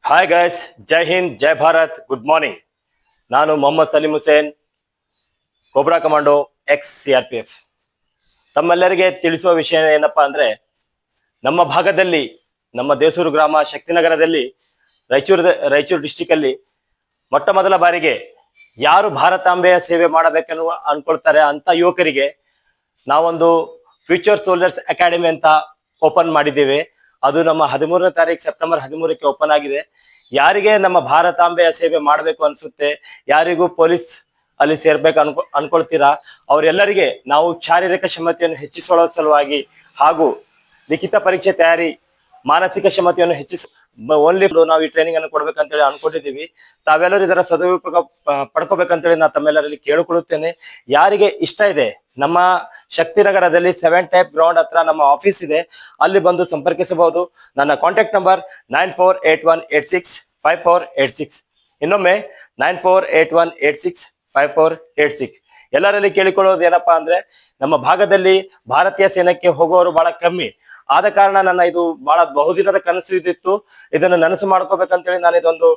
Hi guys, ಜೈ ಹಿಂದ್, ಜೈ Bharat, good morning. ನಾನು Mohammed Salim Hussain, cobra commando ex CRPF. ತಮ್ಮೆಲ್ಲರಿಗೆ ತಿಳಿಸುವ ವಿಷಯ ಏನಪ್ಪಾ ಅಂದ್ರೆ, ನಮ್ಮ ಭಾಗದಲ್ಲಿ, ನಮ್ಮ ದೇಸೂರು ಗ್ರಾಮ ಶಕ್ತಿನಗರದಲ್ಲಿ, ರಾಯಚೂರು ಡಿಸ್ಟಿಕ್ ಅಲ್ಲಿ ಮೊಟ್ಟ ಮೊದಲ ಬಾರಿಗೆ ಯಾರು ಭಾರತಾಂಬೆಯ ಸೇವೆ ಮಾಡಬೇಕನ್ನುವ ಅನ್ಕೊಳ್ತಾರೆ ಅಂತ ಯುವಕರಿಗೆ ನಾವೊಂದು ಫ್ಯೂಚರ್ ಸೋಲ್ಜರ್ಸ್ ಅಕಾಡೆಮಿ ಅಂತ ಓಪನ್ ಮಾಡಿದ್ದೇವೆ. ಅದು ನಮ್ಮ 13ನೇ ತಾರೀಕು ಸೆಪ್ಟೆಂಬರ್ 13ಕ್ಕೆ ಓಪನ್ ಆಗಿದೆ. ಯಾರಿಗೆ ನಮ್ಮ ಭಾರತಾಂಬೆಯ ಸೇವೆ ಮಾಡಬೇಕು ಅನ್ಸುತ್ತೆ, ಯಾರಿಗೂ ಪೊಲೀಸ್ ಅಲ್ಲಿ ಸೇರ್ಬೇಕು ಅನ್ಕೊಳ್ತೀರಾ, ಅವರೆಲ್ಲರಿಗೆ ನಾವು ಶಾರೀರಿಕ ಕ್ಷಮತೆಯನ್ನು ಹೆಚ್ಚಿಸುವ ಸಲುವಾಗಿ ಹಾಗೂ ಲಿಖಿತ ಪರೀಕ್ಷೆ ತಯಾರಿ, ಮಾನಸಿಕ ಕ್ಷಮತೆಯನ್ನು ಓನ್ಲಿ ನಾವು ಈ ಟ್ರೈನಿಂಗ್ ಅನ್ನು ಕೊಡ್ಬೇಕಂತೇಳಿ ಅನ್ಕೊಂಡಿದ್ದೀವಿ. ತಾವೆಲ್ಲರೂ ಇದರ ಸದುಪಯೋಗ ಪಡ್ಕೋಬೇಕಂತೇಳಿ ನಾನು ತಮ್ಮೆಲ್ಲರಲ್ಲಿ ಕೇಳಿಕೊಳ್ಳುತ್ತೇನೆ. ಯಾರಿಗೆ ಇಷ್ಟ ಇದೆ, ನಮ್ಮ ಶಕ್ತಿನಗರದಲ್ಲಿ 7 ಟೈಪ್ ಗ್ರೌಂಡ್ ಹತ್ರ ನಮ್ಮ ಆಫೀಸ್ ಇದೆ, ಅಲ್ಲಿ ಬಂದು ಸಂಪರ್ಕಿಸಬಹುದು. ನನ್ನ ಕಾಂಟ್ಯಾಕ್ಟ್ ನಂಬರ್ 9481865486. ಇನ್ನೊಮ್ಮೆ 9481865486. ಎಲ್ಲರಲ್ಲಿ ಕೇಳಿಕೊಳ್ಳೋದು ಏನಪ್ಪಾ ಅಂದ್ರೆ, ನಮ್ಮ ಭಾಗದಲ್ಲಿ ಭಾರತೀಯ ಸೇನೆಗೆ ಹೋಗೋರು ಬಹಳ ಕಮ್ಮಿ. ಆದ ಕಾರಣ ನನ್ನ ಇದು ಬಹಳ ಬಹುದಿನದ ಕನಸು ಇದ್ದಿತ್ತು. ಇದನ್ನು ನನಸು ಮಾಡ್ಕೋಬೇಕಂತೇಳಿ ನಾನು ಇದೊಂದು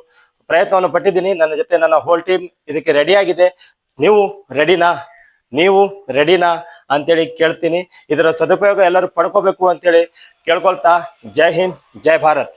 ಪ್ರಯತ್ನವನ್ನು ಪಟ್ಟಿದ್ದೀನಿ. ನನ್ನ ಜೊತೆ ನನ್ನ ಹೋಲ್ ಟೀಮ್ ಇದಕ್ಕೆ ರೆಡಿ ಆಗಿದೆ. ನೀವು ರೆಡಿನಾ ಅಂತೇಳಿ ಕೇಳ್ತೀನಿ. ಇದರ ಸದುಪಯೋಗ ಎಲ್ಲರೂ ಪಡ್ಕೋಬೇಕು ಅಂತೇಳಿ ಕೇಳ್ಕೊಳ್ತಾ, ಜೈ ಹಿಂದ್, ಜೈ ಭಾರತ್.